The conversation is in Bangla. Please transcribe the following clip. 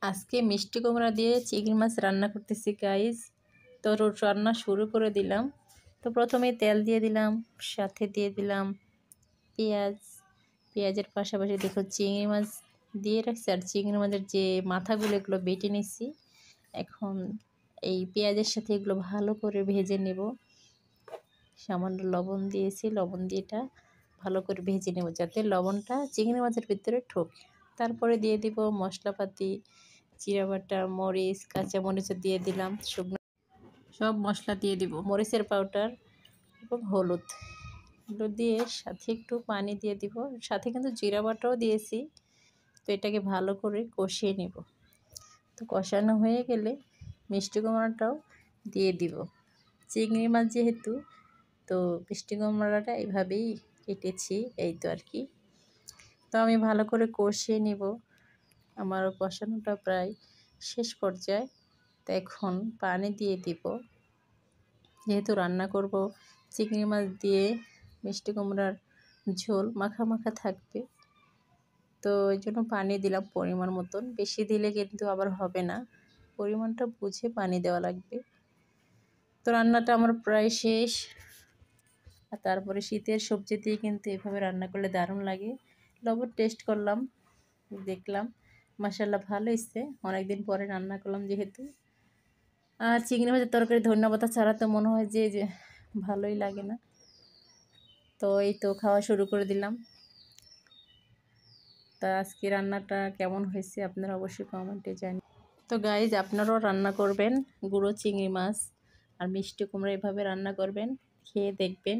আজকে মিষ্টি কুমড়া দিয়ে চিংড়ি মাছ রান্না করতেছি গাইস। তো রান্না শুরু করে দিলাম। তো প্রথমে তেল দিয়ে দিলাম, সাথে দিয়ে দিলাম পেঁয়াজ। পেঁয়াজের পাশাপাশি দেখো চিংড়ি মাছ দিয়ে রাখছি, আর চিংড়ি মাছের যে মাথাগুলো এগুলো বেটে নিচ্ছি। এখন এই পেঁয়াজের সাথে এগুলো ভালো করে ভেজে নেব। সামান্য লবণ দিয়েছি, লবণ দিয়ে এটা ভালো করে ভেজে নেব যাতে লবণটা চিংড়ি মাছের ভিতরে ঢোকে। তারপরে দিয়ে দিব মশলাপাতি, জিরা বাটা, মরিচ, কাঁচা মরিচ দিয়ে দিলাম, শুকনো সব মশলা দিয়ে দিব, মরিচের পাউডার এবং হলুদ। এগুলো দিয়ে সাথে একটু পানি দিয়ে দিব, সাথে কিন্তু জিরা বাটাও দিয়েছি। তো এটাকে ভালো করে কষিয়ে নেব। তো কষানো হয়ে গেলে মিষ্টি কুমড়াটাও দিয়ে দিব। চিংড়ি মাছ যেহেতু, তো মিষ্টি কুমড়াটা এভাবেই কেটেছি, এই তো আর কি। তো আমি ভালো করে কষিয়ে নিব। আমার কষানোটা প্রায় শেষ পর্যায়ে। তো এখন পানি দিয়ে দিব, যেহেতু রান্না করব চিংড়ি মাছ দিয়ে, মিষ্টি কুমড়ার ঝোল মাখা মাখা থাকবে। তো এই জন্য পানি দিলাম পরিমাণ মতন, বেশি দিলে কিন্তু আবার হবে না, পরিমাণটা বুঝে পানি দেওয়া লাগবে। তো রান্নাটা আমার প্রায় শেষ। আর তারপরে শীতের সবজি দিয়ে কিন্তু এভাবে রান্না করলে দারুণ লাগে। লবণ টেস্ট করলাম, দেখলাম মাশাআল্লাহ ভালো হয়েছে, অনেকদিন পরে রান্না করলাম যেহেতু। আর চিংড়ি মাছের তরকারি ধন্যবাদ ছাড়া তো মনে হয় যে ভালোই লাগে না। তো এই তো খাওয়া শুরু করে দিলাম। তা আজকে রান্নাটা কেমন হয়েছে আপনারা অবশ্যই কমেন্টে জানিয়ে। তো গাইজ, আপনারাও রান্না করবেন গুঁড়ো চিংড়ি মাছ আর মিষ্টি কুমড়া, এভাবে রান্না করবেন, খেয়ে দেখবেন।